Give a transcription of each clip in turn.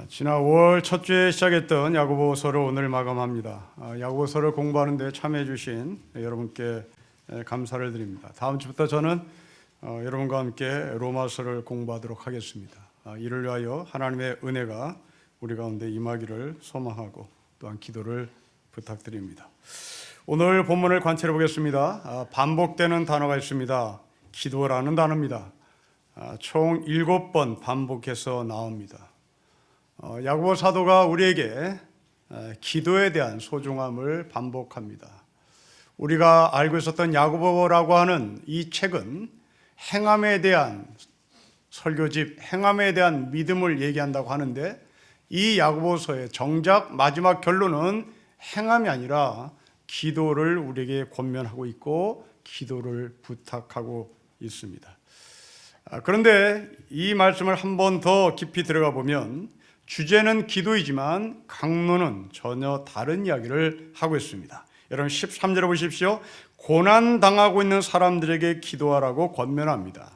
지난 5월 첫 주에 시작했던 야고보서를 오늘 마감합니다. 야고보서를 공부하는 데 참여해 주신 여러분께 감사를 드립니다. 다음 주부터 저는 여러분과 함께 로마서를 공부하도록 하겠습니다. 이를 위하여 하나님의 은혜가 우리 가운데 임하기를 소망하고 또한 기도를 부탁드립니다. 오늘 본문을 관찰해 보겠습니다. 반복되는 단어가 있습니다. 기도라는 단어입니다. 총 7번 반복해서 나옵니다. 야고보 사도가 우리에게 기도에 대한 소중함을 반복합니다. 우리가 알고 있었던 야고보라고 하는 이 책은 행함에 대한 설교집, 행함에 대한 믿음을 얘기한다고 하는데 이 야고보서의 정작 마지막 결론은 행함이 아니라 기도를 우리에게 권면하고 있고 기도를 부탁하고 있습니다. 그런데 이 말씀을 한 번 더 깊이 들어가 보면 주제는 기도이지만 강론은 전혀 다른 이야기를 하고 있습니다. 여러분 13절을 보십시오. 고난당하고 있는 사람들에게 기도하라고 권면합니다.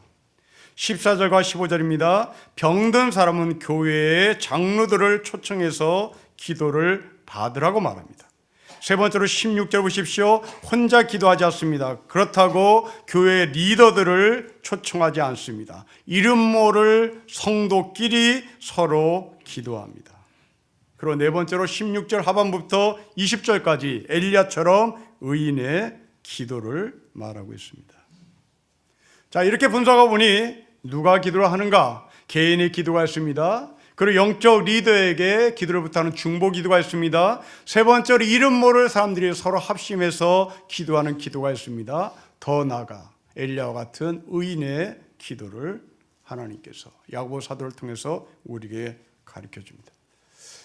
14절과 15절입니다. 병든 사람은 교회의 장로들을 초청해서 기도를 받으라고 말합니다. 세 번째로 16절 보십시오. 혼자 기도하지 않습니다. 그렇다고 교회 리더들을 초청하지 않습니다. 이름 모를 성도끼리 서로 기도합니다. 그리고 네 번째로 16절 하반부터 20절까지 엘리야처럼 의인의 기도를 말하고 있습니다. 자, 이렇게 분석하고 보니 누가 기도를 하는가? 개인의 기도가 있습니다. 그리고 영적 리더에게 기도를 부탁하는 중보 기도가 있습니다. 세 번째로 이름 모를 사람들이 서로 합심해서 기도하는 기도가 있습니다. 더 나아가 엘리야와 같은 의인의 기도를 하나님께서 야고보 사도를 통해서 우리에게 가르쳐 줍니다.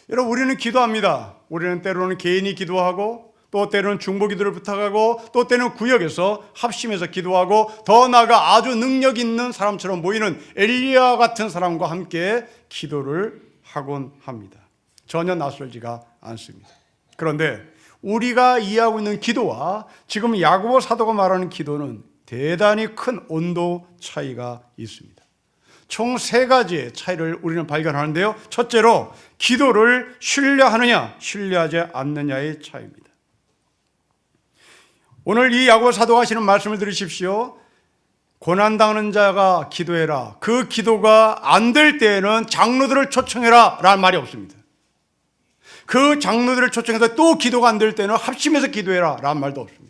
여러분, 우리는 기도합니다. 우리는 때로는 개인이 기도하고 또 때로는 중보 기도를 부탁하고 또 때로는 구역에서 합심해서 기도하고 더 나아가 아주 능력 있는 사람처럼 보이는 엘리야 같은 사람과 함께 기도를 하곤 합니다. 전혀 낯설지가 않습니다. 그런데 우리가 이해하고 있는 기도와 지금 야고보 사도가 말하는 기도는 대단히 큰 온도 차이가 있습니다. 총 세 가지의 차이를 우리는 발견하는데요. 첫째로 기도를 신뢰하느냐 신뢰하지 않느냐의 차이입니다. 오늘 이 야고보 사도가 하시는 말씀을 들으십시오. 고난당하는 자가 기도해라. 그 기도가 안 될 때에는 장로들을 초청해라 라는 말이 없습니다. 그 장로들을 초청해서 또 기도가 안 될 때는 합심해서 기도해라 라는 말도 없습니다.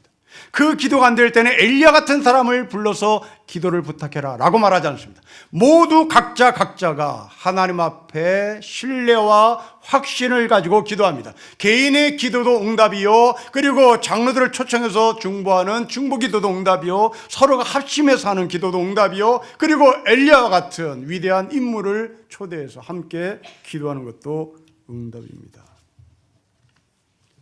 그 기도가 안 될 때는 엘리야 같은 사람을 불러서 기도를 부탁해라 라고 말하지 않습니다. 모두 각자가 하나님 앞에 신뢰와 확신을 가지고 기도합니다. 개인의 기도도 응답이요, 그리고 장로들을 초청해서 중보하는 중보 기도도 응답이요, 서로가 합심해서 하는 기도도 응답이요, 그리고 엘리야와 같은 위대한 인물을 초대해서 함께 기도하는 것도 응답입니다.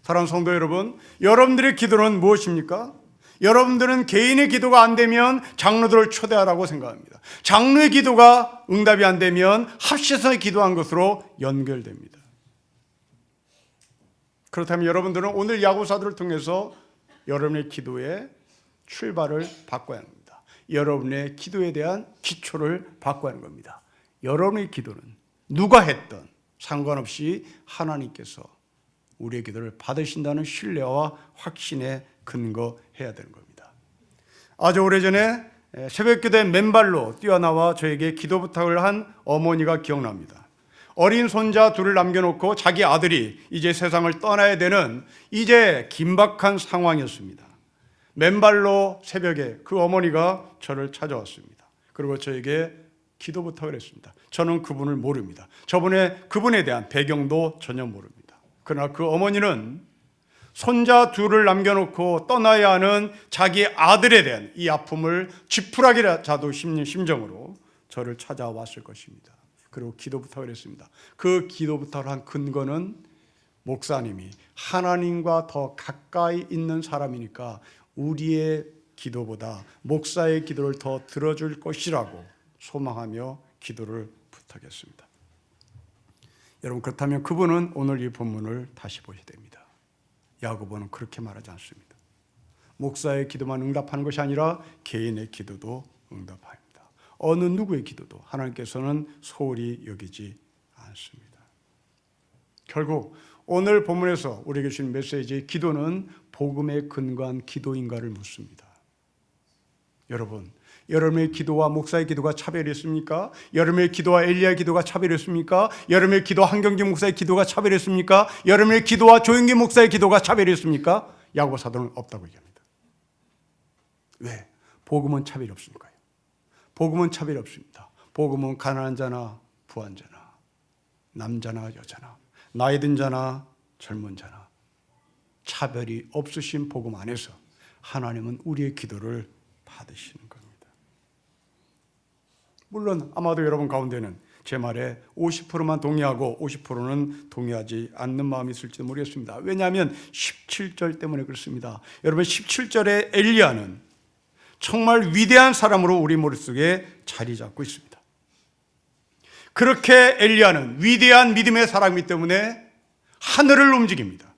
사랑하는 성도 여러분, 여러분들의 기도는 무엇입니까? 여러분들은 개인의 기도가 안 되면 장로들을 초대하라고 생각합니다. 장로의 기도가 응답이 안 되면 합심해서 기도한 것으로 연결됩니다. 그렇다면 여러분들은 오늘 야고보서를 통해서 여러분의 기도의 출발을 바꿔야 합니다. 여러분의 기도에 대한 기초를 바꿔야 하는 겁니다. 여러분의 기도는 누가 했든 상관없이 하나님께서 우리의 기도를 받으신다는 신뢰와 확신에 근거해야 되는 겁니다. 아주 오래전에 새벽기도에 맨발로 뛰어나와 저에게 기도 부탁을 한 어머니가 기억납니다. 어린 손자 둘을 남겨놓고 자기 아들이 이제 세상을 떠나야 되는 이제 긴박한 상황이었습니다. 맨발로 새벽에 그 어머니가 저를 찾아왔습니다. 그리고 저에게 기도 부탁을 했습니다. 저는 그분을 모릅니다. 그분에 대한 배경도 전혀 모릅니다. 그러나 그 어머니는 손자 둘을 남겨놓고 떠나야 하는 자기 아들에 대한 이 아픔을 지푸라기라도 씹는 심정으로 저를 찾아왔을 것입니다. 그리고 기도 부탁을 했습니다. 그 기도 부탁을 한 근거는 목사님이 하나님과 더 가까이 있는 사람이니까 우리의 기도보다 목사의 기도를 더 들어줄 것이라고 소망하며 기도를 부탁했습니다. 여러분, 그렇다면 그분은 오늘 이 본문을 다시 보셔야 됩니다. 야고보는 그렇게 말하지 않습니다. 목사의 기도만 응답하는 것이 아니라 개인의 기도도 응답합니다. 어느 누구의 기도도 하나님께서는 소홀히 여기지 않습니다. 결국 오늘 본문에서 우리에게 주신 메시지, 기도는 복음에 근거한 기도인가를 묻습니다. 여러분, 여러분의 기도와 목사의 기도가 차별이 있습니까? 여러분의 기도와 엘리야의 기도가 차별이 있습니까? 여러분의 기도와 한경진 목사의 기도가 차별이 있습니까? 여러분의 기도와 조영기 목사의 기도가 차별이 있습니까? 야고보 사도는 없다고 얘기합니다. 왜? 복음은 차별이 없으니까요. 복음은 차별이 없습니다. 복음은 가난한 자나 부한 자나 남자나 여자나 나이 든 자나 젊은 자나 차별이 없으신 복음 안에서 하나님은 우리의 기도를 받으시는 겁니다. 물론 아마도 여러분 가운데는 제 말에 50%만 동의하고 50%는 동의하지 않는 마음이 있을지도 모르겠습니다. 왜냐하면 17절 때문에 그렇습니다. 여러분, 17절에 엘리야는 정말 위대한 사람으로 우리 머릿속에 자리 잡고 있습니다. 그렇게 엘리야는 위대한 믿음의 사람이기 때문에 하늘을 움직입니다.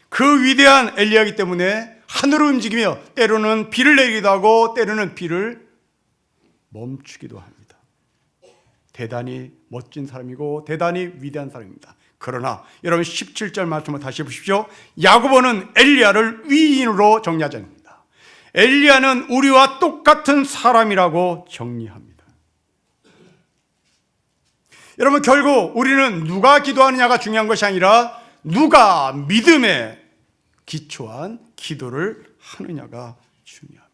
그 위대한 엘리야이기 때문에 하늘을 움직이며 때로는 비를 내리기도 하고 때로는 비를 멈추기도 합니다. 대단히 멋진 사람이고 대단히 위대한 사람입니다. 그러나 여러분 17절 말씀을 다시 보십시오. 야고보는 엘리야를 위인으로 정리하지 않습니다. 엘리야는 우리와 똑같은 사람이라고 정리합니다. 여러분, 결국 우리는 누가 기도하느냐가 중요한 것이 아니라 누가 믿음에 기초한 기도를 하느냐가 중요합니다.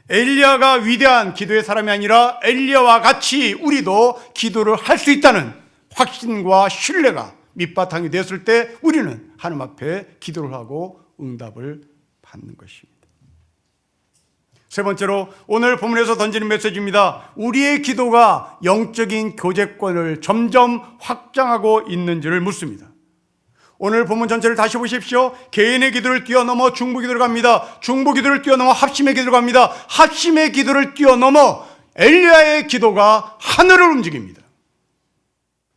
엘리야가 위대한 기도의 사람이 아니라 엘리야와 같이 우리도 기도를 할 수 있다는 확신과 신뢰가 밑바탕이 됐을 때 우리는 하나님 앞에 기도를 하고 응답을 받는 것입니다. 세 번째로 오늘 본문에서 던지는 메시지입니다. 우리의 기도가 영적인 교제권을 점점 확장하고 있는지를 묻습니다. 오늘 본문 전체를 다시 보십시오. 개인의 기도를 뛰어넘어 중보 기도로 갑니다. 중보 기도를 뛰어넘어 합심의 기도로 갑니다. 합심의 기도를 뛰어넘어 엘리야의 기도가 하늘을 움직입니다.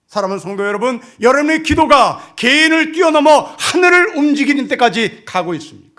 사랑하는 성도 여러분, 여러분의 기도가 개인을 뛰어넘어 하늘을 움직이는 때까지 가고 있습니까?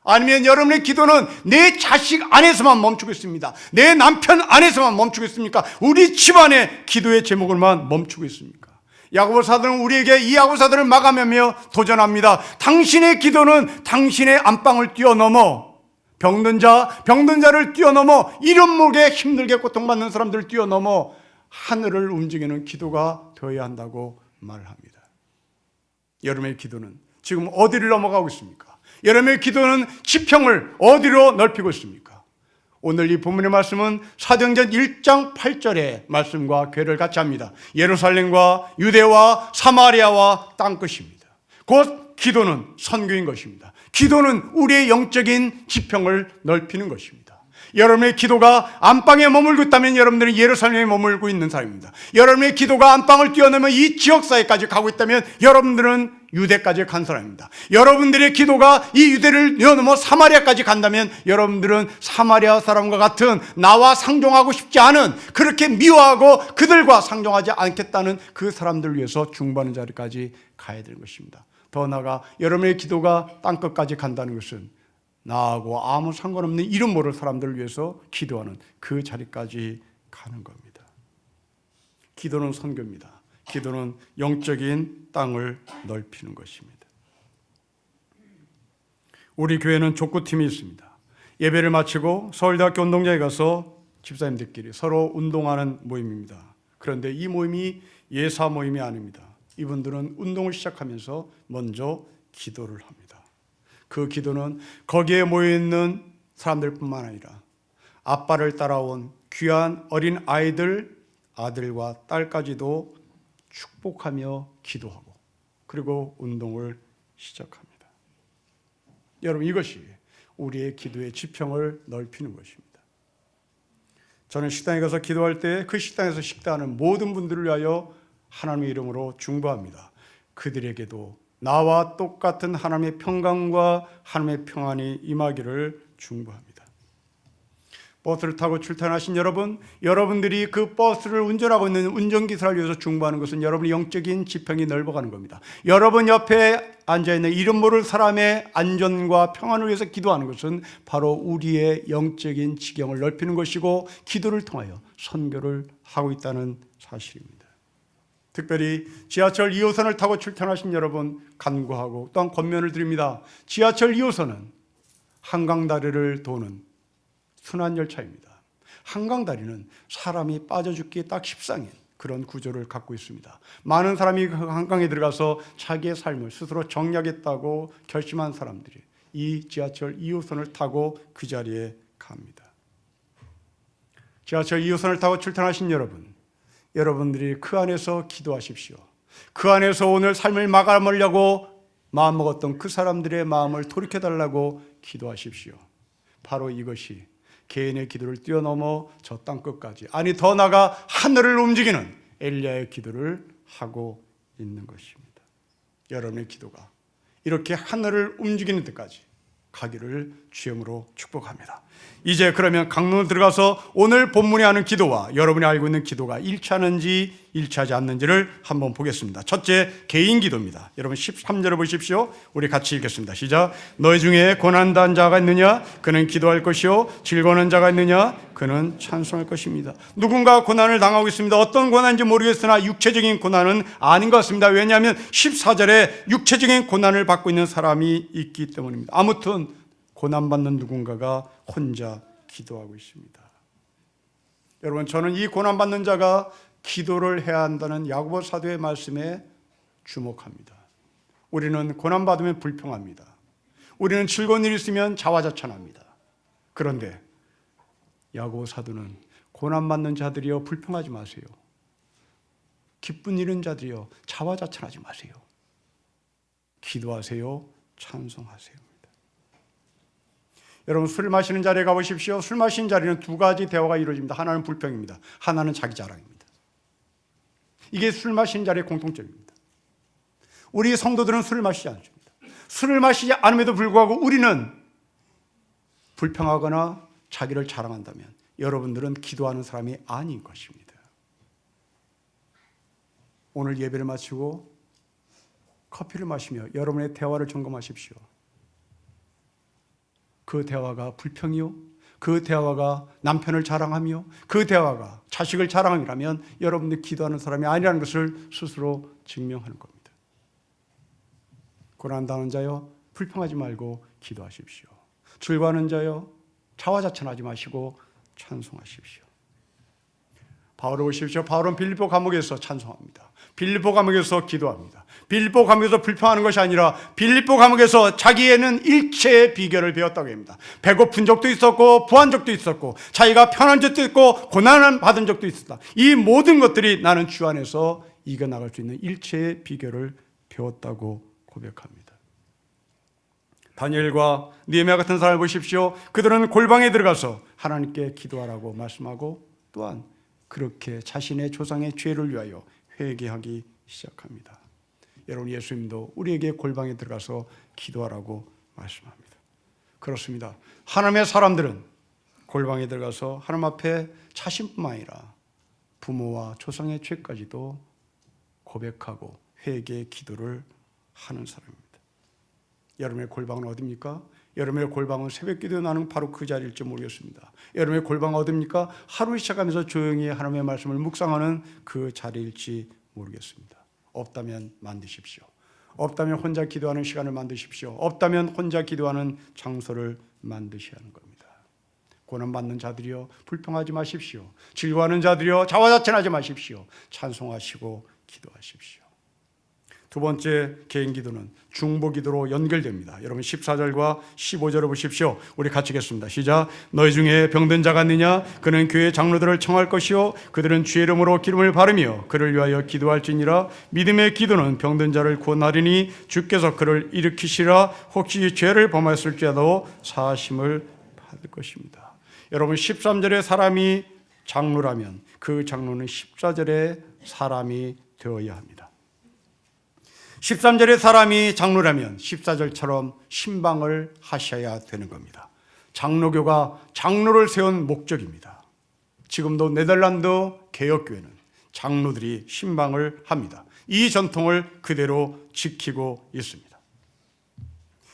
아니면 여러분의 기도는 내 자식 안에서만 멈추고 있습니다. 내 남편 안에서만 멈추고 있습니까? 우리 집안의 기도의 제목을만 멈추고 있습니까? 야고보 사도는 우리에게 이 야고보 사도를 마감하며 도전합니다. 당신의 기도는 당신의 안방을 뛰어넘어 병든 자를 뛰어넘어 이름 모르게 힘들게 고통받는 사람들을 뛰어넘어 하늘을 움직이는 기도가 되어야 한다고 말합니다. 여러분의 기도는 지금 어디를 넘어가고 있습니까? 여러분의 기도는 지평을 어디로 넓히고 있습니까? 오늘 이 본문의 말씀은 사도행전 1장 8절의 말씀과 궤를 같이 합니다. 예루살렘과 유대와 사마리아와 땅끝입니다. 곧 기도는 선교인 것입니다. 기도는 우리의 영적인 지평을 넓히는 것입니다. 여러분의 기도가 안방에 머물고 있다면 여러분들은 예루살렘에 머물고 있는 사람입니다. 여러분의 기도가 안방을 뛰어넘어 이 지역사회까지 가고 있다면 여러분들은 유대까지 간 사람입니다. 여러분들의 기도가 이 유대를 뛰어넘어 사마리아까지 간다면 여러분들은 사마리아 사람과 같은 나와 상종하고 싶지 않은, 그렇게 미워하고 그들과 상종하지 않겠다는 그 사람들을 위해서 중보하는 자리까지 가야 되는 것입니다. 더 나아가 여러분의 기도가 땅끝까지 간다는 것은 나하고 아무 상관없는 이름 모를 사람들을 위해서 기도하는 그 자리까지 가는 겁니다. 기도는 선교입니다. 기도는 영적인 땅을 넓히는 것입니다. 우리 교회는 족구팀이 있습니다. 예배를 마치고 서울대학교 운동장에 가서 집사님들끼리 서로 운동하는 모임입니다. 그런데 이 모임이 예사 모임이 아닙니다. 이분들은 운동을 시작하면서 먼저 기도를 합니다. 그 기도는 거기에 모여있는 사람들뿐만 아니라 아빠를 따라온 귀한 어린 아이들, 아들과 딸까지도 축복하며 기도하고 그리고 운동을 시작합니다. 여러분, 이것이 우리의 기도의 지평을 넓히는 것입니다. 저는 식당에 가서 기도할 때 그 식당에서 식사하는 모든 분들을 위하여 하나님의 이름으로 중보합니다. 그들에게도 나와 똑같은 하나님의 평강과 하나님의 평안이 임하기를 중보합니다. 버스를 타고 출퇴근하신 여러분, 여러분들이 그 버스를 운전하고 있는 운전기사를 위해서 중보하는 것은 여러분의 영적인 지평이 넓어가는 겁니다. 여러분 옆에 앉아있는 이름 모를 사람의 안전과 평안을 위해서 기도하는 것은 바로 우리의 영적인 지경을 넓히는 것이고 기도를 통하여 선교를 하고 있다는 사실입니다. 특별히 지하철 2호선을 타고 출퇴근하신 여러분 간구하고 또한 권면을 드립니다. 지하철 2호선은 한강다리를 도는 순환열차입니다. 한강다리는 사람이 빠져 죽기에 딱 십상인 그런 구조를 갖고 있습니다. 많은 사람이 그 한강에 들어가서 자기의 삶을 스스로 정리하겠다고 결심한 사람들이 이 지하철 2호선을 타고 그 자리에 갑니다. 지하철 2호선을 타고 출퇴근하신 여러분들이 그 안에서 기도하십시오. 그 안에서 오늘 삶을 마감하려고 마음먹었던 그 사람들의 마음을 돌이켜달라고 기도하십시오. 바로 이것이 개인의 기도를 뛰어넘어 저 땅끝까지, 아니 더 나아가 하늘을 움직이는 엘리야의 기도를 하고 있는 것입니다. 여러분의 기도가 이렇게 하늘을 움직이는 데까지 가기를 주님으로 축복합니다. 이제 그러면 강론으로 들어가서 오늘 본문에 하는 기도와 여러분이 알고 있는 기도가 일치하는지 일치하지 않는지를 한번 보겠습니다. 첫째, 개인 기도입니다. 여러분 13절을 보십시오. 우리 같이 읽겠습니다. 시작. 너희 중에 고난당한 자가 있느냐? 그는 기도할 것이요. 즐거워하는 자가 있느냐? 그는 찬송할 것입니다. 누군가 고난을 당하고 있습니다. 어떤 고난인지 모르겠으나 육체적인 고난은 아닌 것 같습니다. 왜냐하면 14절에 육체적인 고난을 받고 있는 사람이 있기 때문입니다. 아무튼 고난받는 누군가가 혼자 기도하고 있습니다. 여러분, 저는 이 고난받는 자가 기도를 해야 한다는 야고보 사도의 말씀에 주목합니다. 우리는 고난받으면 불평합니다. 우리는 즐거운 일이 있으면 자화자찬합니다. 그런데 야고보 사도는 고난받는 자들이여 불평하지 마세요. 기쁜 일은 자들이여 자화자찬하지 마세요. 기도하세요. 찬송하세요. 여러분, 술 마시는 자리에 가보십시오. 술 마시는 자리는 두 가지 대화가 이루어집니다. 하나는 불평입니다. 하나는 자기 자랑입니다. 이게 술 마시는 자리의 공통점입니다. 우리 성도들은 술을 마시지 않습니다. 술을 마시지 않음에도 불구하고 우리는 불평하거나 자기를 자랑한다면 여러분들은 기도하는 사람이 아닌 것입니다. 오늘 예배를 마치고 커피를 마시며 여러분의 대화를 점검하십시오. 그 대화가 불평이요? 그 대화가 남편을 자랑하며 그 대화가 자식을 자랑이라면 여러분들이 기도하는 사람이 아니라는 것을 스스로 증명하는 겁니다. 고난당하는 자여 불평하지 말고 기도하십시오. 즐거워하는 자여 자화자찬하지 마시고 찬송하십시오. 바울을 보십시오. 바울은 빌립보 감옥에서 찬송합니다. 빌립보 감옥에서 기도합니다. 빌립보 감옥에서 불평하는 것이 아니라 빌립보 감옥에서 자기에는 일체의 비결을 배웠다고 합니다. 배고픈 적도 있었고 부한 적도 있었고 자기가 편한 적도 있고 고난을 받은 적도 있었다. 이 모든 것들이 나는 주 안에서 이겨나갈 수 있는 일체의 비결을 배웠다고 고백합니다. 다니엘과 느헤미야 같은 사람을 보십시오. 그들은 골방에 들어가서 하나님께 기도하라고 말씀하고 또한 그렇게 자신의 조상의 죄를 위하여 회개하기 시작합니다. 여러분, 예수님도 우리에게 골방에 들어가서 기도하라고 말씀합니다. 그렇습니다. 하나님의 사람들은 골방에 들어가서 하나님 앞에 자신뿐만 아니라 부모와 조상의 죄까지도 고백하고 회개의 기도를 하는 사람입니다. 여러분의 골방은 어디입니까? 여러분의 골방은 새벽 기도 나는 바로 그 자리일지 모르겠습니다. 여러분의 골방은 어디입니까? 하루 시작하면서 조용히 하나님의 말씀을 묵상하는 그 자리일지 모르겠습니다. 없다면 만드십시오. 없다면 혼자 기도하는 시간을 만드십시오. 없다면 혼자 기도하는 장소를 만드셔야 하는 겁니다. 고난받는 자들이여 불평하지 마십시오. 즐거워하는 자들이여 자화자찬하지 마십시오. 찬송하시고 기도하십시오. 두 번째 개인 기도는 중보 기도로 연결됩니다. 여러분 14절과 15절을 보십시오. 우리 같이 읽겠습니다. 시작. 너희 중에 병든 자가 있느냐? 그는 교회 장로들을 청할 것이요 그들은 주의 이름으로 기름을 바르며 그를 위하여 기도할지니라. 믿음의 기도는 병든 자를 구원하리니 주께서 그를 일으키시라. 혹시 죄를 범하였을지라도 사하심을 받을 것입니다. 여러분 13절에 사람이 장로라면 그 장로는 14절에 사람이 되어야 합니다. 13절의 사람이 장로라면 14절처럼 신방을 하셔야 되는 겁니다. 장로교가 장로를 세운 목적입니다. 지금도 네덜란드 개혁교회는 장로들이 신방을 합니다. 이 전통을 그대로 지키고 있습니다.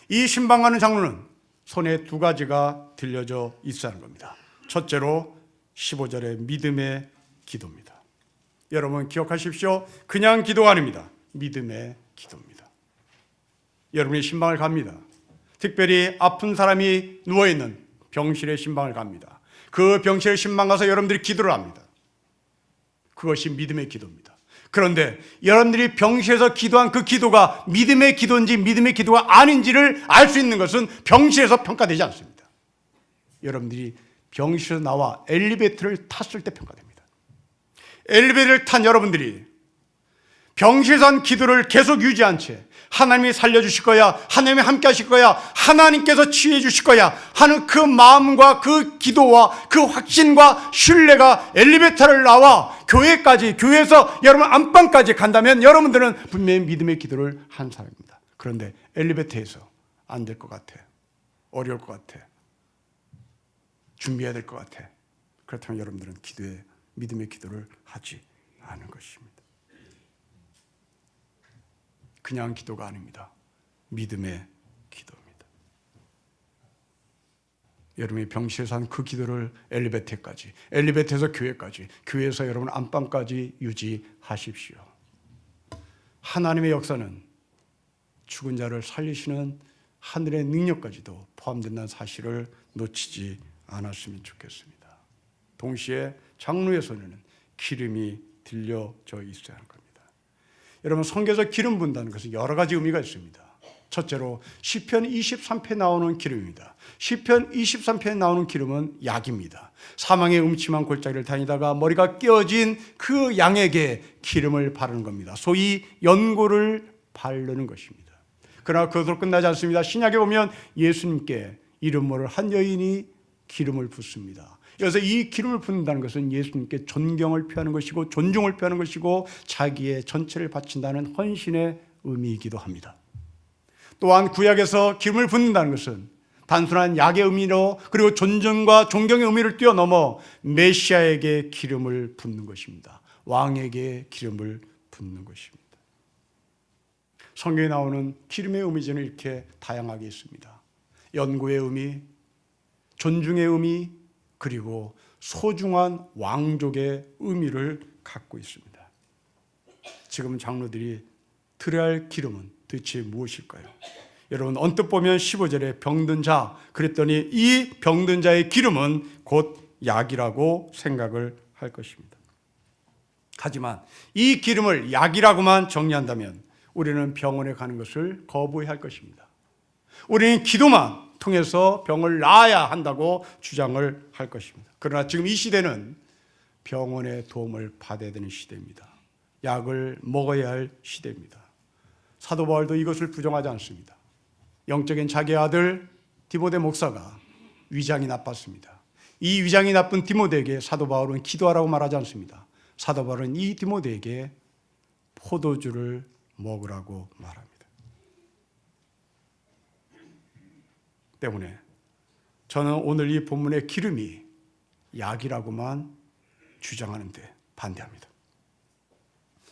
이 신방하는 장로는 손에 두 가지가 들려져 있어야 하는 겁니다. 첫째로 15절의 믿음의 기도입니다. 여러분 기억하십시오. 그냥 기도가 아닙니다. 믿음의 기도입니다. 여러분의 신방을 갑니다. 특별히 아픈 사람이 누워있는 병실의 신방을 갑니다. 그 병실의 신방 가서 여러분들이 기도를 합니다. 그것이 믿음의 기도입니다. 그런데 여러분들이 병실에서 기도한 그 기도가 믿음의 기도인지 믿음의 기도가 아닌지를 알 수 있는 것은 병실에서 평가되지 않습니다. 여러분들이 병실에서 나와 엘리베이터를 탔을 때 평가됩니다. 엘리베이터를 탄 여러분들이 병실에서 한 기도를 계속 유지한 채 하나님이 살려주실 거야, 하나님이 함께 하실 거야, 하나님께서 치유해 주실 거야 하는 그 마음과 그 기도와 그 확신과 신뢰가 엘리베이터를 나와 교회까지, 교회에서 여러분 안방까지 간다면 여러분들은 분명히 믿음의 기도를 한 사람입니다. 그런데 엘리베이터에서 안 될 것 같아, 어려울 것 같아, 준비해야 될 것 같아. 그렇다면 여러분들은 믿음의 기도를 하지 않은 것입니다. 그냥 기도가 아닙니다. 믿음의 기도입니다. 여러분이 병실에서 한 그 기도를 엘리베이터까지, 엘리베이터에서 교회까지, 교회에서 여러분 안방까지 유지하십시오. 하나님의 역사는 죽은 자를 살리시는 하늘의 능력까지도 포함된다는 사실을 놓치지 않았으면 좋겠습니다. 동시에 장로의 손에는 기름이 들려져 있어야 하는 겁니다. 여러분, 성경에서 기름 붓는다는 것은 여러 가지 의미가 있습니다. 첫째로 시편 23편에 나오는 기름입니다. 시편 23편에 나오는 기름은 약입니다. 사망의 음침한 골짜기를 다니다가 머리가 깨어진 그 양에게 기름을 바르는 겁니다. 소위 연고를 바르는 것입니다. 그러나 그것으로 끝나지 않습니다. 신약에 보면 예수님께 이름 모를 한 여인이 기름을 붓습니다. 그래서 이 기름을 붓는다는 것은 예수님께 존경을 표하는 것이고 존중을 표하는 것이고 자기의 전체를 바친다는 헌신의 의미이기도 합니다. 또한 구약에서 기름을 붓는다는 것은 단순한 약의 의미로 그리고 존중과 존경의 의미를 뛰어넘어 메시아에게 기름을 붓는 것입니다. 왕에게 기름을 붓는 것입니다. 성경에 나오는 기름의 의미는 이렇게 다양하게 있습니다. 연고의 의미, 존중의 의미, 그리고 소중한 왕족의 의미를 갖고 있습니다. 지금 장로들이 들어야 할 기름은 도대체 무엇일까요? 여러분, 언뜻 보면 15절에 병든 자 그랬더니 이 병든 자의 기름은 곧 약이라고 생각을 할 것입니다. 하지만 이 기름을 약이라고만 정리한다면 우리는 병원에 가는 것을 거부해야 할 것입니다. 우리는 기도만 통해서 병을 나아야 한다고 주장을 할 것입니다. 그러나 지금 이 시대는 병원의 도움을 받아야 되는 시대입니다. 약을 먹어야 할 시대입니다. 사도 바울도 이것을 부정하지 않습니다. 영적인 자기 아들 디모데 목사가 위장이 나빴습니다. 이 위장이 나쁜 디모데에게 사도 바울은 기도하라고 말하지 않습니다. 사도 바울은 이 디모데에게 포도주를 먹으라고 말합니다. 때문에 저는 오늘 이 본문의 기름이 약이라고만 주장하는데 반대합니다.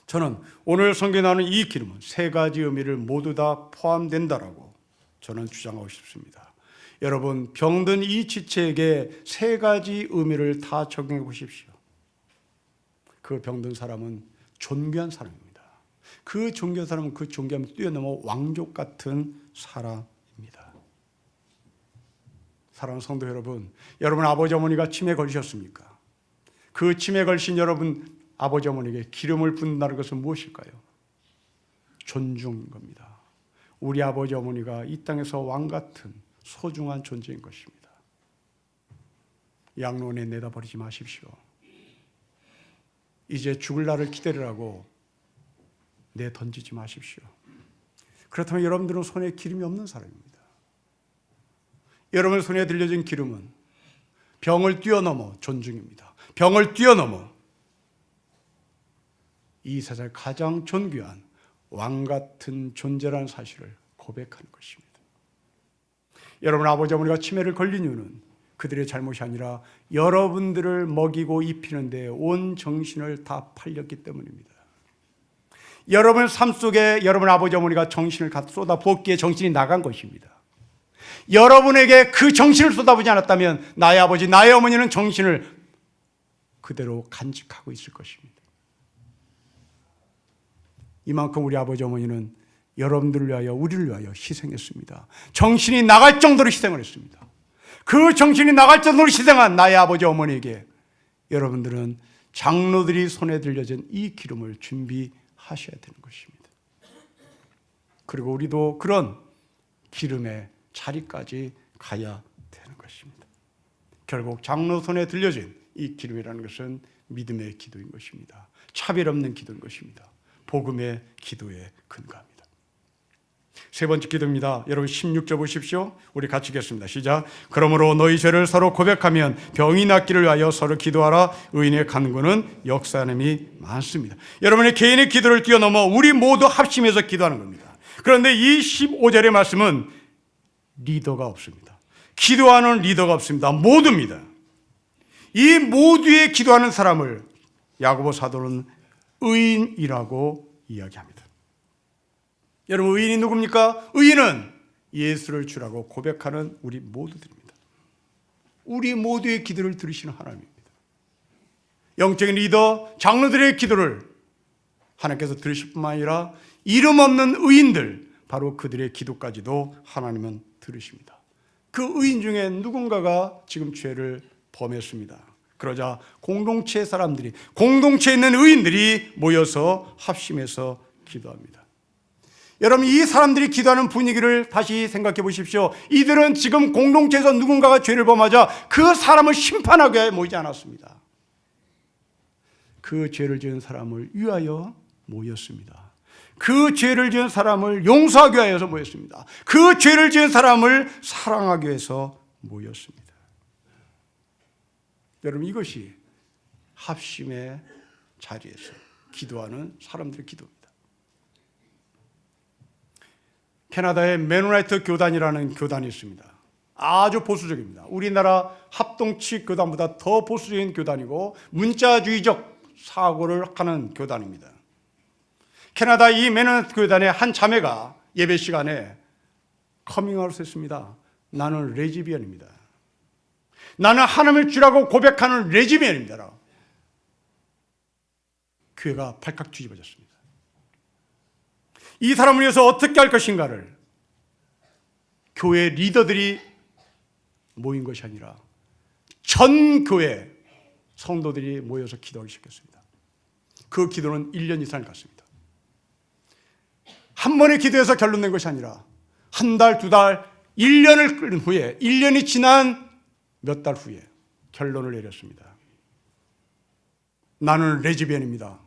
저는 오늘 성경에 나오는 이 기름은 세 가지 의미를 모두 다 포함된다라고 저는 주장하고 싶습니다. 여러분, 병든 이 지체에게 세 가지 의미를 다 적용해 보십시오. 그 병든 사람은 존귀한 사람입니다. 그 존귀한 사람은 그 존귀함을 뛰어넘어 왕족 같은 사람입니다. 사랑하는 성도 여러분, 여러분 아버지 어머니가 치매에 걸리셨습니까? 그 치매에 걸리신 여러분 아버지 어머니에게 기름을 붓는다는 것은 무엇일까요? 존중인 겁니다. 우리 아버지 어머니가 이 땅에서 왕 같은 소중한 존재인 것입니다. 양로원에 내다버리지 마십시오. 이제 죽을 날을 기다리라고 내던지지 마십시오. 그렇다면 여러분들은 손에 기름이 없는 사람입니다. 여러분 손에 들려진 기름은 병을 뛰어넘어 존중입니다. 병을 뛰어넘어 이 세상 가장 존귀한 왕 같은 존재라는 사실을 고백하는 것입니다. 여러분 아버지 어머니가 치매를 걸린 이유는 그들의 잘못이 아니라 여러분들을 먹이고 입히는 데 온 정신을 다 팔렸기 때문입니다. 여러분 삶 속에 여러분 아버지 어머니가 정신을 쏟아부었기에 정신이 나간 것입니다. 여러분에게 그 정신을 쏟아부지 않았다면 나의 아버지, 나의 어머니는 정신을 그대로 간직하고 있을 것입니다. 이만큼 우리 아버지 어머니는 여러분들을 위하여, 우리를 위하여 희생했습니다. 정신이 나갈 정도로 희생을 했습니다. 그 정신이 나갈 정도로 희생한 나의 아버지 어머니에게 여러분들은 장로들이 손에 들려진 이 기름을 준비하셔야 되는 것입니다. 그리고 우리도 그런 기름의 자리까지 가야 되는 것입니다. 결국 장로 손에 들려진 이 기름이라는 것은 믿음의 기도인 것입니다. 차별 없는 기도인 것입니다. 복음의 기도에 근거합니다. 세 번째 기도입니다. 여러분 16절 보십시오. 우리 같이 읽겠습니다. 시작. 그러므로 너희 죄를 서로 고백하면 병이 낫기를 위하여 서로 기도하라. 의인의 간구는 역사함이 많습니다. 여러분의 개인의 기도를 뛰어넘어 우리 모두 합심해서 기도하는 겁니다. 그런데 이 15절의 말씀은 리더가 없습니다. 기도하는 리더가 없습니다. 모두입니다. 이 모두의 기도하는 사람을 야고보 사도는 의인이라고 이야기합니다. 여러분, 의인이 누굽니까? 의인은 예수를 주라고 고백하는 우리 모두들입니다. 우리 모두의 기도를 들으시는 하나님입니다. 영적인 리더, 장로들의 기도를 하나님께서 들으실 뿐만 아니라 이름 없는 의인들, 바로 그들의 기도까지도 하나님은 들으십니다. 그 의인 중에 누군가가 지금 죄를 범했습니다. 그러자 공동체 사람들이, 공동체에 있는 의인들이 모여서 합심해서 기도합니다. 여러분, 이 사람들이 기도하는 분위기를 다시 생각해 보십시오. 이들은 지금 공동체에서 누군가가 죄를 범하자 그 사람을 심판하기 위해 모이지 않았습니다. 그 죄를 지은 사람을 위하여 모였습니다. 그 죄를 지은 사람을 용서하기 위해서 모였습니다. 그 죄를 지은 사람을 사랑하기 위해서 모였습니다. 여러분, 이것이 합심의 자리에서 기도하는 사람들의 기도입니다. 캐나다의 메노나이트 교단이라는 교단이 있습니다. 아주 보수적입니다. 우리나라 합동치 교단보다 더 보수적인 교단이고 문자주의적 사고를 하는 교단입니다. 캐나다 이 메노나이트 교단의 한 자매가 예배 시간에 커밍아웃을 했습니다. 나는 레즈비언입니다. 나는 하나님을 주라고 고백하는 레즈비언입니다. 교회가 발칵 뒤집어졌습니다. 이 사람을 위해서 어떻게 할 것인가를 교회 리더들이 모인 것이 아니라 전 교회 성도들이 모여서 기도하기 시작했습니다. 그 기도는 1년 이상 갔습니다. 한 번의 기도에서 결론낸 것이 아니라 한 달, 두 달, 1년을 끓인 후에, 1년이 지난 몇 달 후에 결론을 내렸습니다. 나는 레즈비언입니다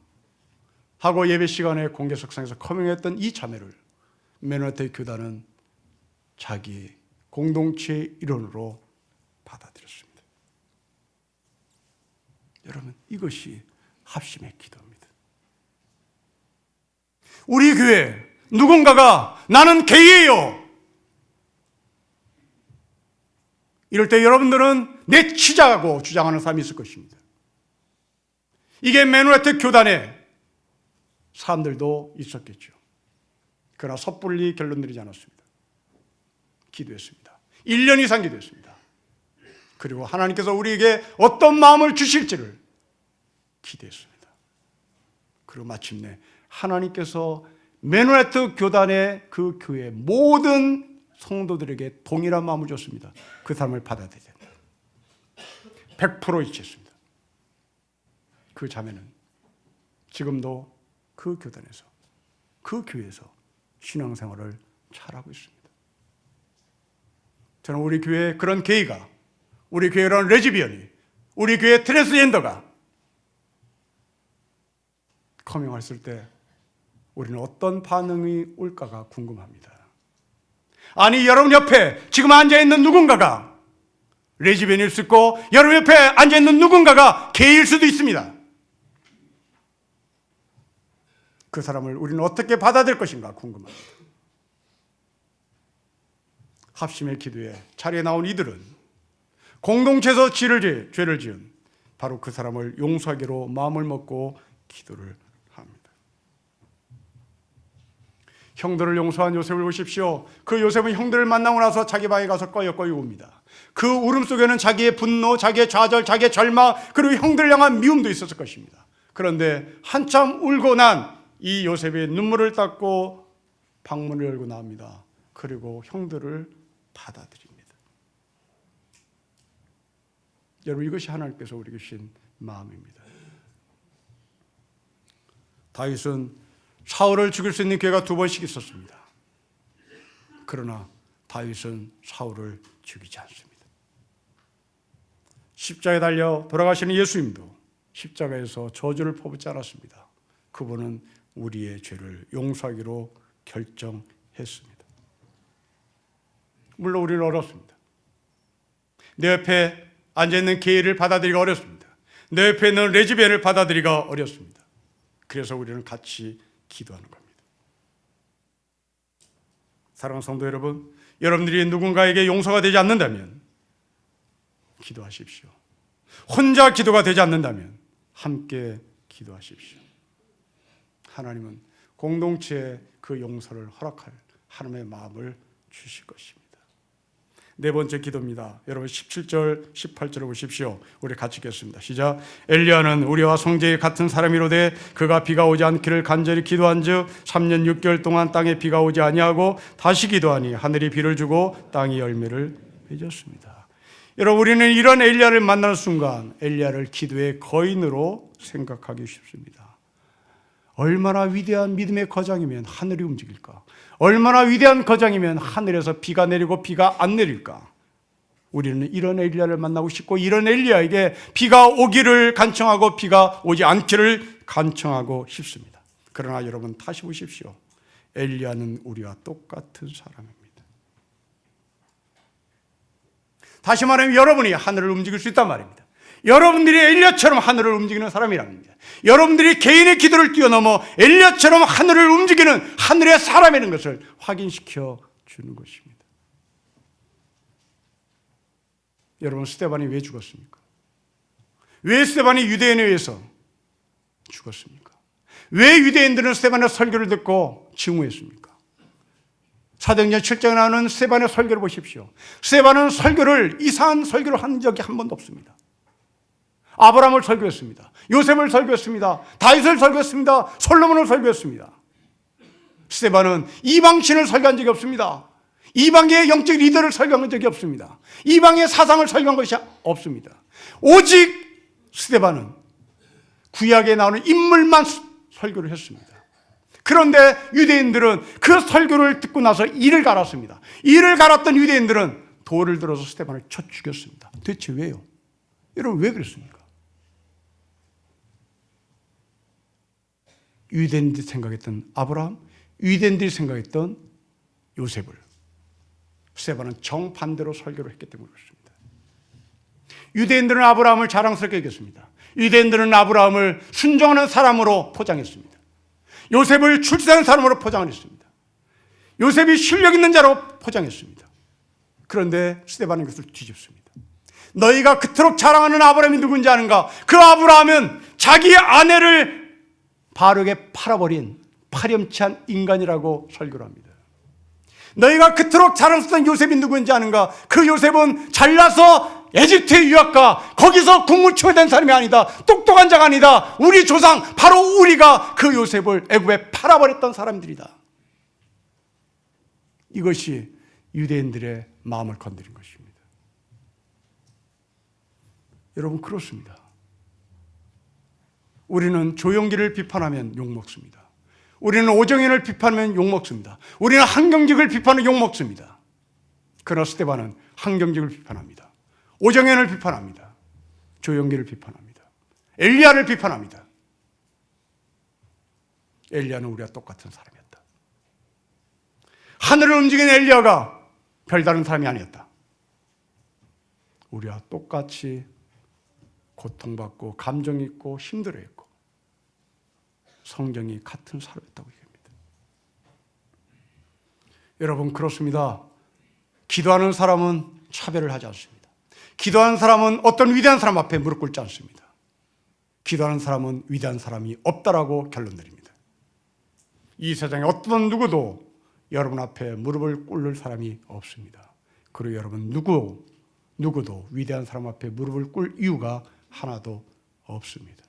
하고 예배 시간에 공개석상에서 커밍했던 이 자매를 메노나이트 교단은 자기 공동체의 일원으로 받아들였습니다. 여러분, 이것이 합심의 기도입니다. 우리 교회 누군가가 나는 게이예요, 이럴 때 여러분들은 내치자고 주장하는 사람이 있을 것입니다. 이게 메노나이트 교단의 사람들도 있었겠죠. 그러나 섣불리 결론 내리지 않았습니다. 기도했습니다. 1년 이상 기도했습니다. 그리고 하나님께서 우리에게 어떤 마음을 주실지를 기대했습니다. 그리고 마침내 하나님께서 메노나이트 교단의 그 교회 모든 성도들에게 동일한 마음을 줬습니다. 그 사람을 받아들여야 된다. 100% 일치했습니다. 그 자매는 지금도 그 교단에서, 그 교회에서 신앙생활을 잘하고 있습니다. 저는 우리 교회에 그런 게이가, 우리 교회에 그런 레즈비언이, 우리 교회에 트랜스젠더가 커밍했을 때 우리는 어떤 반응이 올까가 궁금합니다. 아니, 여러분 옆에 지금 앉아있는 누군가가 레즈비언일 수 있고 여러분 옆에 앉아있는 누군가가 게이일 수도 있습니다. 그 사람을 우리는 어떻게 받아들일 것인가 궁금합니다. 합심의 기도에 자리에 나온 이들은 공동체에서 죄를 지은 바로 그 사람을 용서하기로 마음을 먹고 기도를 합니다. 형들을 용서한 요셉을 보십시오. 그 요셉은 형들을 만나고 나서 자기 방에 가서 꺼여꺼여 웁니다. 그 울음 속에는 자기의 분노, 자기의 좌절, 자기의 절망, 그리고 형들을 향한 미움도 있었을 것입니다. 그런데 한참 울고 난 이 요셉의 눈물을 닦고 방문을 열고 나옵니다. 그리고 형들을 받아들입니다. 여러분, 이것이 하나님께서 우리에게 주신 마음입니다. 다윗은 사울을 죽일 수 있는 기회가 2번씩 있었습니다. 그러나 다윗은 사울을 죽이지 않습니다. 십자가에 달려 돌아가시는 예수님도 십자가에서 저주를 퍼붓지 않았습니다. 그분은 우리의 죄를 용서하기로 결정했습니다. 물론 우리는 어렵습니다. 내 옆에 앉아있는 게이를 받아들이기가 어렵습니다. 내 옆에 있는 레즈비언을 받아들이기가 어렵습니다. 그래서 우리는 같이 기도하는 겁니다. 사랑하는 성도 여러분, 여러분들이 누군가에게 용서가 되지 않는다면 기도하십시오. 혼자 기도가 되지 않는다면 함께 기도하십시오. 하나님은 공동체에 그 용서를 허락할 하나님의 마음을 주실 것입니다. 네 번째 기도입니다. 여러분 17절, 18절을 보십시오. 우리 같이 읽겠습니다. 시작. 엘리야는 우리와 성제의 같은 사람이로되 그가 비가 오지 않기를 간절히 기도한즉 3년 6개월 동안 땅에 비가 오지 아니하고 다시 기도하니 하늘이 비를 주고 땅이 열매를 맺었습니다. 여러분, 우리는 이런 엘리야를 만나는 순간 엘리야를 기도의 거인으로 생각하기 쉽습니다. 얼마나 위대한 믿음의 거장이면 하늘이 움직일까? 얼마나 위대한 거장이면 하늘에서 비가 내리고 비가 안 내릴까? 우리는 이런 엘리야를 만나고 싶고 이런 엘리야에게 비가 오기를 간청하고 비가 오지 않기를 간청하고 싶습니다. 그러나 여러분 다시 보십시오. 엘리야는 우리와 똑같은 사람입니다. 다시 말하면 여러분이 하늘을 움직일 수 있단 말입니다. 여러분들이 엘리야처럼 하늘을 움직이는 사람이랍니다. 여러분들이 개인의 기도를 뛰어넘어 엘리야처럼 하늘을 움직이는 하늘의 사람이라는 것을 확인시켜 주는 것입니다. 여러분, 스데반이 왜 죽었습니까? 왜 스데반이 유대인에 의해서 죽었습니까? 왜 유대인들은 스데반의 설교를 듣고 증오했습니까? 사도행전 7장에 나오는 스데반의 설교를 보십시오. 스데반은 이상한 설교를 한 적이 한 번도 없습니다. 아브라함을 설교했습니다. 요셉을 설교했습니다. 다윗을 설교했습니다. 솔로몬을 설교했습니다. 스데반은 이방신을 설교한 적이 없습니다. 이방의 영적 리더를 설교한 적이 없습니다. 이방의 사상을 설교한 것이 없습니다. 오직 스데반은 구약에 나오는 인물만 설교를 했습니다. 그런데 유대인들은 그 설교를 듣고 나서 이를 갈았습니다. 이를 갈았던 유대인들은 돌을 들어서 스데반을 쳐 죽였습니다. 대체 왜요? 여러분, 왜 그랬습니까? 유대인들이 생각했던 아브라함, 유대인들이 생각했던 요셉을 스데반은 정반대로 설교를 했기 때문에 그렇습니다. 유대인들은 아브라함을 자랑스럽게 여겼습니다. 유대인들은 아브라함을 순종하는 사람으로 포장했습니다. 요셉을 출세하는 사람으로 포장을 했습니다. 요셉이 실력 있는 자로 포장했습니다. 그런데 스데반은 그것을 뒤집습니다. 너희가 그토록 자랑하는 아브라함이 누군지 아는가? 그 아브라함은 자기 아내를 바르게 팔아버린 파렴치한 인간이라고 설교를 합니다. 너희가 그토록 자랑스러운 요셉이 누군지 아는가? 그 요셉은 잘나서 에집트에 유학가 거기서 국무총리된 사람이 아니다. 똑똑한 자가 아니다. 우리 조상 바로 우리가 그 요셉을 애굽에 팔아버렸던 사람들이다. 이것이 유대인들의 마음을 건드린 것입니다. 여러분, 그렇습니다. 우리는 조용기를 비판하면 욕먹습니다. 우리는 오정현을 비판하면 욕먹습니다. 우리는 한경직을 비판하면 욕먹습니다. 그러나 스데반은 한경직을 비판합니다. 오정현을 비판합니다. 조용기를 비판합니다. 엘리야를 비판합니다. 엘리야는 우리와 똑같은 사람이었다. 하늘을 움직이는 엘리야가 별다른 사람이 아니었다. 우리와 똑같이 고통받고 감정 있고 힘들어했고 성정이 같은 사람이었다고 얘기합니다. 여러분, 그렇습니다. 기도하는 사람은 차별을 하지 않습니다. 기도하는 사람은 어떤 위대한 사람 앞에 무릎 꿇지 않습니다. 기도하는 사람은 위대한 사람이 없다라고 결론 내립니다. 이 세상에 어떤 누구도 여러분 앞에 무릎을 꿇을 사람이 없습니다. 그리고 여러분 누구도 위대한 사람 앞에 무릎을 꿇을 이유가 하나도 없습니다.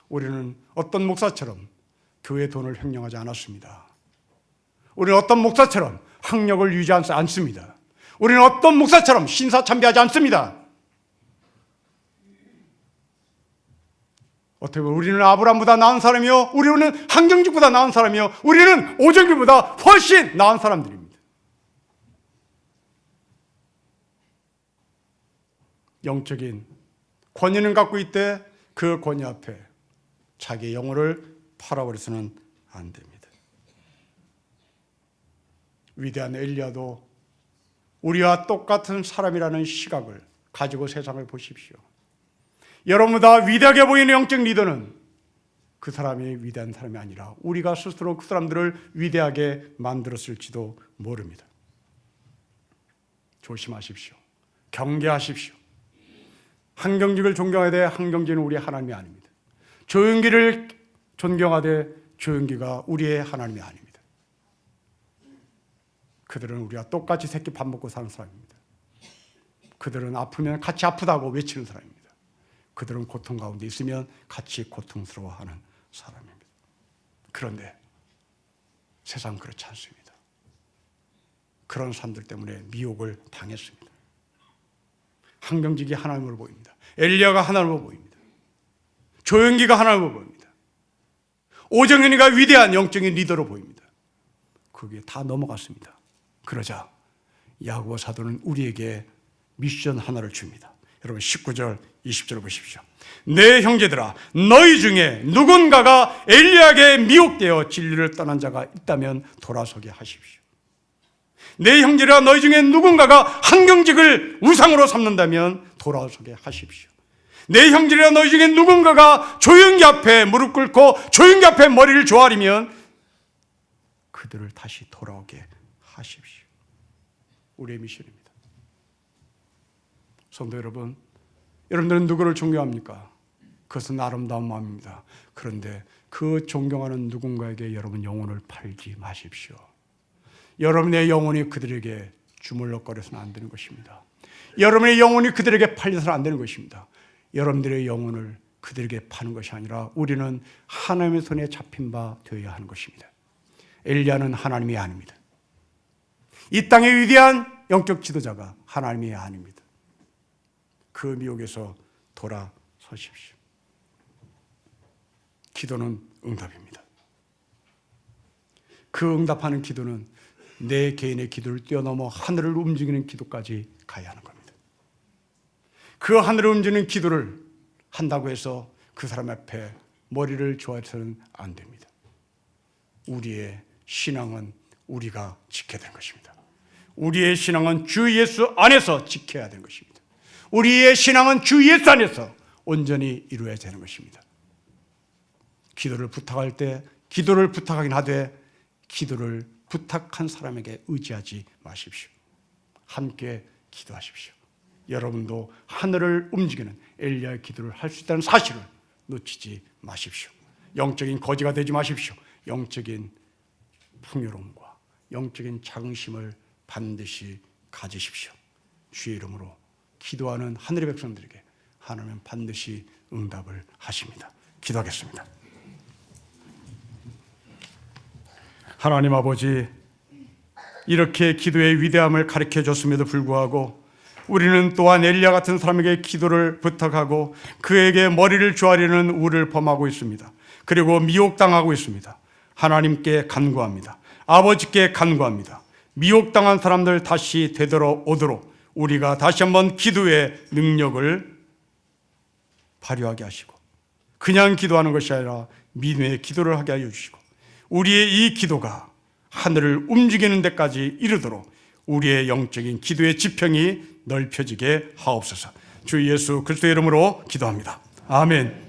우리는 어떤 목사처럼 교회 돈을 횡령하지 않았습니다. 우리는 어떤 목사처럼 학력을 유지하지 않습니다. 우리는 어떤 목사처럼 신사참배하지 않습니다. 어떻게 보면 우리는 아브라함보다 나은 사람이요, 우리는 한경직보다 나은 사람이요, 우리는 오정길보다 훨씬 나은 사람들입니다. 영적인 권위는 갖고 있되 그 권위 앞에 자기의 영혼을 팔아버려서는 안 됩니다. 위대한 엘리야도 우리와 똑같은 사람이라는 시각을 가지고 세상을 보십시오. 여러분보다 위대하게 보이는 영적 리더는 그 사람이 위대한 사람이 아니라 우리가 스스로 그 사람들을 위대하게 만들었을지도 모릅니다. 조심하십시오. 경계하십시오. 한경직을 존경하되 한경직은 우리의 하나님이 아닙니다. 조용기를 존경하되 조용기가 우리의 하나님이 아닙니다. 그들은 우리와 똑같이 새끼 밥 먹고 사는 사람입니다. 그들은 아프면 같이 아프다고 외치는 사람입니다. 그들은 고통 가운데 있으면 같이 고통스러워하는 사람입니다. 그런데 세상은 그렇지 않습니다. 그런 사람들 때문에 미혹을 당했습니다. 한경직이 하나님으로 보입니다. 엘리야가 하나님으로 보입니다. 조용기가 하나님으로 보입니다. 오정현이가 위대한 영적인 리더로 보입니다. 그게 다 넘어갔습니다. 그러자 야고보 사도는 우리에게 미션 하나를 줍니다. 여러분 19절 20절을 보십시오. 내 형제들아, 너희 중에 누군가가 엘리야에게 미혹되어 진리를 떠난 자가 있다면 돌아서게 하십시오. 내 형제들아, 너희 중에 누군가가 한경직을 우상으로 삼는다면 돌아서게 하십시오. 내 형제들아, 너희 중에 누군가가 조용기 앞에 무릎 꿇고 조용기 앞에 머리를 조아리면 그들을 다시 돌아오게 하십시오. 우리의 미션입니다. 성도 여러분, 여러분들은 누구를 존경합니까? 그것은 아름다운 마음입니다. 그런데 그 존경하는 누군가에게 여러분 영혼을 팔지 마십시오. 여러분의 영혼이 그들에게 주물럭거려서는 안 되는 것입니다. 여러분의 영혼이 그들에게 팔려서는 안 되는 것입니다. 여러분들의 영혼을 그들에게 파는 것이 아니라 우리는 하나님의 손에 잡힌 바 되어야 하는 것입니다. 엘리야는 하나님이 아닙니다. 이 땅의 위대한 영적 지도자가 하나님이 아닙니다. 그 미혹에서 돌아서십시오. 기도는 응답입니다. 그 응답하는 기도는 내 개인의 기도를 뛰어넘어 하늘을 움직이는 기도까지 가야 하는 겁니다. 그 하늘을 움직이는 기도를 한다고 해서 그 사람 앞에 머리를 조아서는 안 됩니다. 우리의 신앙은 우리가 지켜야 되는 것입니다. 우리의 신앙은 주 예수 안에서 지켜야 되는 것입니다. 우리의 신앙은 주 예수 안에서 온전히 이루어야 되는 것입니다. 기도를 부탁할 때 기도를 부탁하긴 하되 기도를 부탁한 사람에게 의지하지 마십시오. 함께 기도하십시오. 여러분도 하늘을 움직이는 엘리야의 기도를 할 수 있다는 사실을 놓치지 마십시오. 영적인 거지가 되지 마십시오. 영적인 풍요로움과 영적인 자긍심을 반드시 가지십시오. 주의 이름으로 기도하는 하늘의 백성들에게 하나님은 반드시 응답을 하십니다. 기도하겠습니다. 하나님 아버지, 이렇게 기도의 위대함을 가르쳐 줬음에도 불구하고 우리는 또한 엘리야 같은 사람에게 기도를 부탁하고 그에게 머리를 조아리는 우를 범하고 있습니다. 그리고 미혹당하고 있습니다. 하나님께 간구합니다. 아버지께 간구합니다. 미혹당한 사람들 다시 되돌아오도록 우리가 다시 한번 기도의 능력을 발휘하게 하시고 그냥 기도하는 것이 아니라 믿음의 기도를 하게 하여 주시고 우리의 이 기도가 하늘을 움직이는 데까지 이르도록 우리의 영적인 기도의 지평이 넓혀지게 하옵소서. 주 예수 그리스도의 이름으로 기도합니다. 아멘.